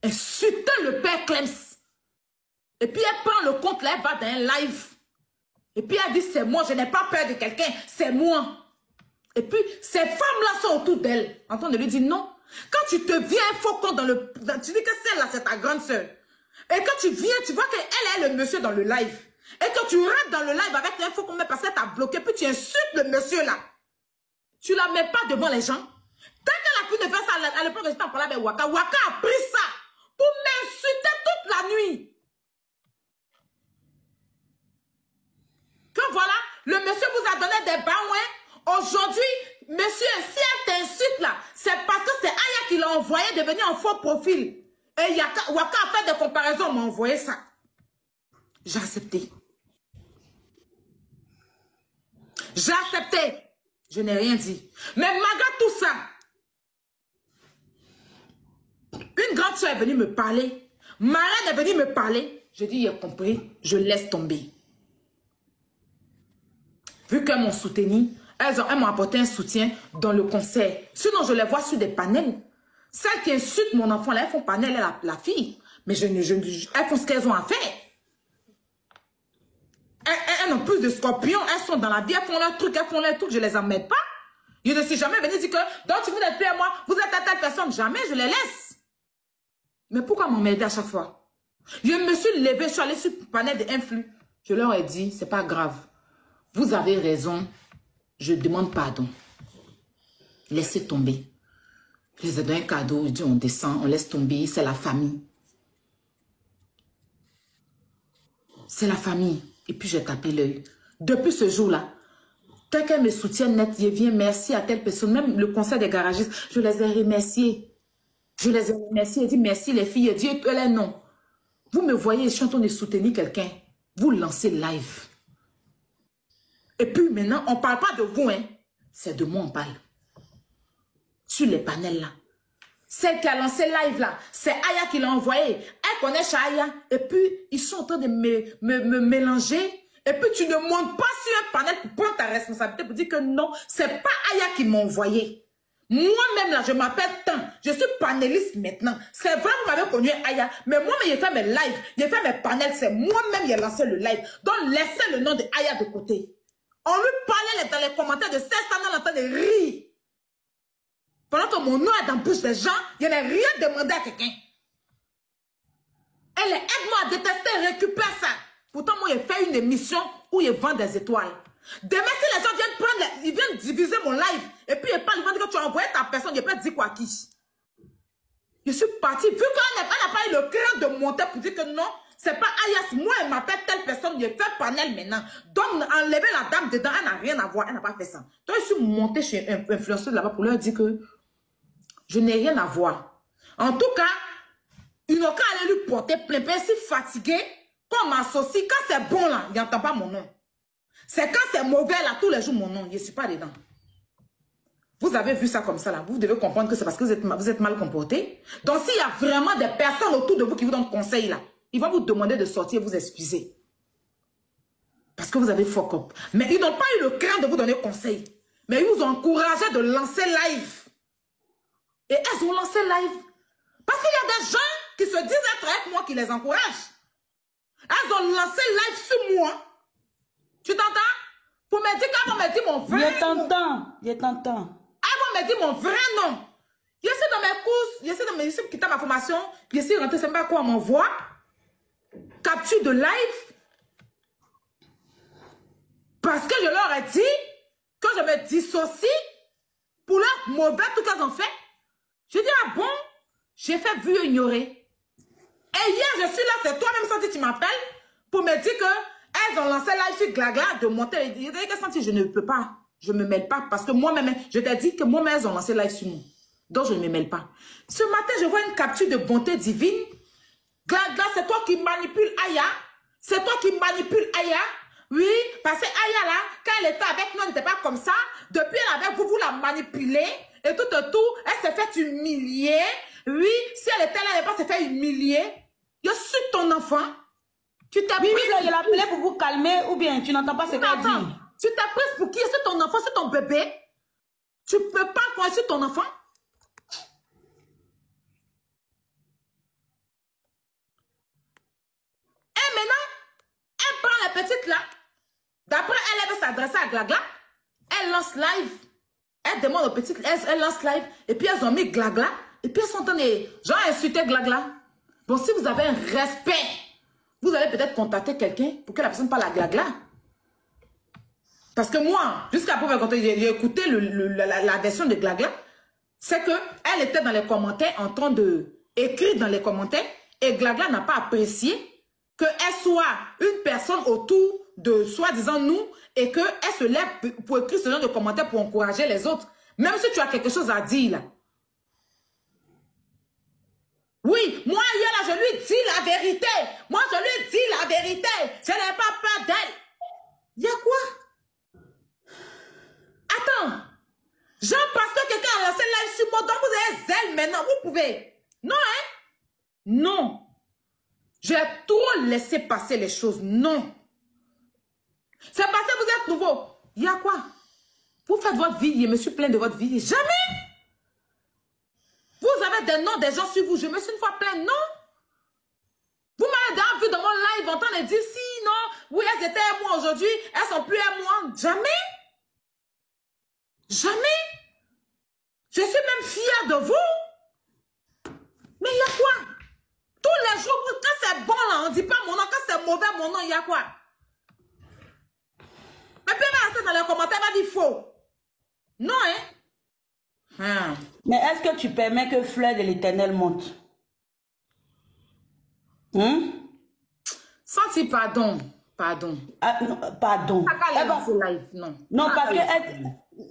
insulter le père Clems. Et puis elle prend le compte là, elle va dans un live. Et puis elle dit c'est moi, je n'ai pas peur de quelqu'un, c'est moi. Et puis ces femmes-là sont autour d'elle. En train de lui dire non. Quand tu te viens un faux compte tu dis que celle-là c'est ta grande soeur. Et quand tu viens, tu vois qu'elle est le monsieur dans le live. Et quand tu rentres dans le live avec un faux compte parce qu'elle t'a bloqué, puis tu insultes le monsieur là. Tu la mets pas devant les gens. Tant qu'elle a pu de faire ça, à l'époque, j'étais en parlant avec Waka. Waka a pris ça pour m'insulter toute la nuit. Que voilà, le monsieur vous a donné des bains. Aujourd'hui, monsieur, si elle t'insulte là, c'est parce que c'est Aya qui l'a envoyé de venir en faux profil. Et Waka a fait des comparaisons, on m'a envoyé ça. J'ai accepté. J'ai accepté. Je n'ai rien dit. Mais malgré tout ça, une grande soeur est venue me parler. Marraine est venue me parler. Je dis, il a compris, je laisse tomber. Vu qu'elles m'ont soutenu, elles m'ont apporté un soutien dans le conseil. Sinon, je les vois sur des panels. Celles qui insultent mon enfant, là, elles font panel, la fille. Mais elles font ce qu'elles ont à faire. Elles ont plus de scorpions, elles sont dans la vie, elles font leur truc, je les emmène pas. Je ne suis jamais venue dire que, donc vous n'êtes plus à moi, vous êtes à telle personne, jamais, je les laisse. Mais pourquoi m'emmerder à chaque fois? Je me suis levée, je suis allée sur le panel d'influx. Je leur ai dit, c'est pas grave. Vous avez raison, je demande pardon. Laissez tomber. Je les ai donné un cadeau, je dis on descend, on laisse tomber, c'est la famille. C'est la famille. Et puis j'ai tapé l'œil. Depuis ce jour-là, quelqu'un me soutient net, je viens, merci à telle personne, même le conseil des garagistes, je les ai remerciés. Je les ai remerciés, je dis merci les filles, Dieu, elle est non. Vous me voyez, je suis en train de soutenir quelqu'un, vous lancez live. Et puis maintenant, on ne parle pas de vous, hein. C'est de moi on parle. Sur les panels là. Celle qui a lancé live là, c'est Aya qui l'a envoyé. Elle connaît Aya. Et puis, ils sont en train de me mélanger. Et puis, tu ne montes pas sur un panel pour prendre ta responsabilité pour dire que non, c'est pas Aya qui m'a envoyé. Moi-même là, je m'appelle tant. Je suis panéliste maintenant. C'est vrai, vous m'avez connu Aya. Mais moi-même, j'ai fait mes lives. J'ai fait mes panels. C'est moi-même qui ai lancé le live. Donc, laissez le nom de Aya de côté. On lui parlait dans les commentaires de 16 ans en train de rire. Pendant que mon nom est dans la bouche des gens, je n'ai rien demandé à quelqu'un. Elle aide-moi à détester, récupère ça. Pourtant, moi, j'ai fait une émission où je vends des étoiles. Demain, si les gens viennent prendre, ils viennent diviser mon live, et puis ils parlent, ils vont dire que tu as envoyé ta personne, je peux dire quoi à qui. Je suis partie, vu qu'on n'a pas eu le cœur de monter pour dire que non, c'est pas Ayas, moi, elle m'appelle telle personne, je fais panel maintenant. Donc, enlever la dame dedans, elle n'a rien à voir, elle n'a pas fait ça. Donc, je suis montée chez un influenceur là-bas pour leur dire que je n'ai rien à voir. En tout cas, ils n'ont qu'à aller lui porter plainte. Je suis fatiguée. Quand on m'associe, quand c'est bon là, il n'entend pas mon nom. C'est quand c'est mauvais là, tous les jours mon nom, je ne suis pas dedans. Vous avez vu ça comme ça là, vous devez comprendre que c'est parce que vous êtes mal comporté. Donc s'il y a vraiment des personnes autour de vous qui vous donnent conseil là, ils vont vous demander de sortir et vous excuser. Parce que vous avez fuck up. Mais ils n'ont pas eu le cran de vous donner conseil. Mais ils vous ont encouragé de lancer live. Et elles ont lancé live. Parce qu'il y a des gens qui se disent être avec moi qui les encouragent. Elles ont lancé live sur moi. Tu t'entends? Pour me dire qu'elles vont me dire mon vrai nom. Je t'entends. Elles vont me dire mon vrai nom. Je suis dans mes courses, je suis quittant ma formation, je suis rentrée, je ne sais pas quoi on m'envoie. Capture de live. Parce que je leur ai dit que je me dissocie pour leur mauvais tout qu'elles ont fait. Je dis, ah bon? J'ai fait vu et ignorer. Et hier, je suis là, c'est toi-même senti, tu m'appelles pour me dire qu'elles ont lancé live sur Glagla de monter. Je dis que senti, je ne peux pas. Je ne me mêle pas parce que moi-même, je t'ai dit que moi-même, elles ont lancé live sur moi. Donc, je ne me mêle pas. Ce matin, je vois une capture de bonté divine. Glagla, c'est toi qui manipules Aya. C'est toi qui manipules Aya. Oui, parce que Aya, là, quand elle était avec nous, elle n'était pas comme ça. Depuis, elle avait vous la manipulez. Et tout, elle s'est fait humilier. Oui, si elle était là, elle n'a pas se fait humilier. Je suis ton enfant. Tu t'es prise. Je l'appelais pour vous calmer ou bien tu n'entends pas ce qu'elle dit. Tu t'es prise pour qui? C'est ton enfant, c'est ton bébé. Tu ne peux pas penser ton enfant. la petite là, d'après elle veut s'adresser à Glagla, elle lance live, elle demande aux petites, elle lance live, et puis elles ont mis Glagla, et puis elles sont en train de, genre, insulter Glagla. Bon, si vous avez un respect, vous allez peut-être contacter quelqu'un pour que la personne parle à Glagla. Parce que moi, jusqu'à présent, quand j'ai écouté la version de Glagla, c'est qu'elle était dans les commentaires en train de écrire dans les commentaires et Glagla n'a pas apprécié qu'elle soit une personne autour de soi-disant nous et qu'elle se lève pour écrire ce genre de commentaires pour encourager les autres. Même si tu as quelque chose à dire là. Oui, moi hier là, je lui dis la vérité. Moi, je lui dis la vérité. Je n'ai pas peur d'elle. Il y a quoi? Attends. Genre parce que quelqu'un a lancé live sur moi, donc vous avez zèle maintenant. Vous pouvez. Non, hein? Non. J'ai trop laissé passer les choses. Non. C'est parce que vous êtes nouveau. Il y a quoi? Vous faites votre vie, je me suis plaint de votre vie. Jamais. Vous avez des noms des gens sur vous. Je me suis une fois plaint. Non. Vous m'avez déjà vu dans mon live en train de dire si, non. Oui, elles étaient à moi aujourd'hui. Elles sont plus à moi. Jamais. Jamais. Je suis même fière de vous. Mais il y a quoi? Tous les jours, quand c'est bon là, on ne dit pas mon nom. Quand c'est mauvais, mon nom, il y a quoi? Mais puis elle va rester dans les commentaires, elle va dire faux. Non, hein? Mais est-ce que tu permets que Fleur de l'Éternel monte? Senti pardon. Pardon. Ah, non, pardon. Elle va se live, non. Non, parce que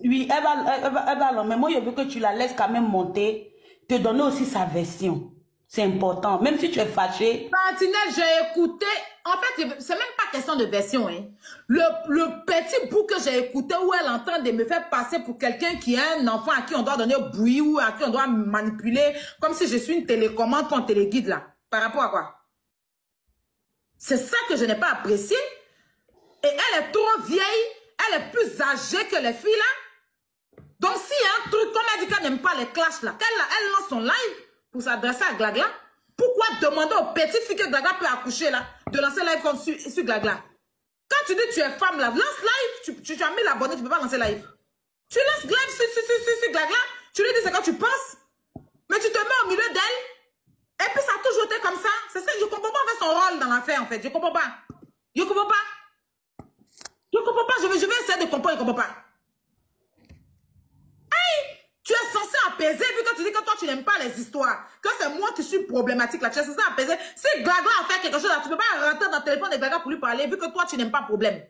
oui, elle va, mais moi, je veux que tu la laisses quand même monter, te donner aussi sa version. C'est important. Même si tu es fâché. Sentinelle, j'ai écouté. En fait, c'est même pas question de version. Hein. Le petit bout que j'ai écouté où elle est en train de me faire passer pour quelqu'un qui a un enfant à qui on doit donner bruit ou à qui on doit manipuler, comme si je suis une télécommande ou un téléguide là. Par rapport à quoi? C'est ça que je n'ai pas apprécié. Et elle est trop vieille. Elle est plus âgée que les filles là. Donc s'il y a un truc, comme elle dit qu'elle n'aime pas les clashs là, elle lance son live pour s'adresser à Glagla, pourquoi demander aux petites filles que Glagla peut accoucher là, de lancer live comme sur Glagla? Quand tu dis que tu es femme là, lance live, tu as mis l'abonné, tu ne peux pas lancer live. Tu lances live sur Glagla, tu lui dis c'est quand tu penses, mais tu te mets au milieu d'elle, et puis ça a toujours été comme ça. C'est ça, je ne comprends pas en fait son rôle dans l'affaire en fait, je ne comprends pas. Je ne comprends pas. Je ne comprends pas, je vais essayer de comprendre, je ne comprends pas. Hey! Tu es censé apaiser, vu que tu dis que toi tu n'aimes pas les histoires, que c'est moi qui suis problématique là, tu es censé apaiser. Si Glagla a fait quelque chose là, tu ne peux pas rentrer dans le téléphone de Glagla pour lui parler, vu que toi tu n'aimes pas problème.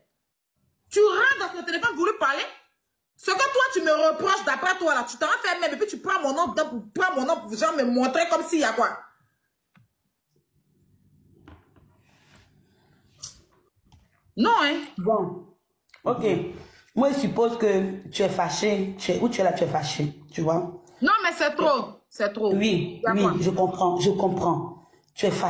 Tu rentres dans son téléphone pour lui parler. Ce que toi tu me reproches d'après toi là, tu t'en fais même, et puis tu prends mon nom pour genre me montrer comme s'il y a quoi. Non, hein? Bon. Ok. Moi, je suppose que tu es fâché. Où tu es là, tu es fâché. Tu vois? Non, mais c'est trop. C'est trop. Oui, oui, je comprends. Je comprends. Tu es fâché.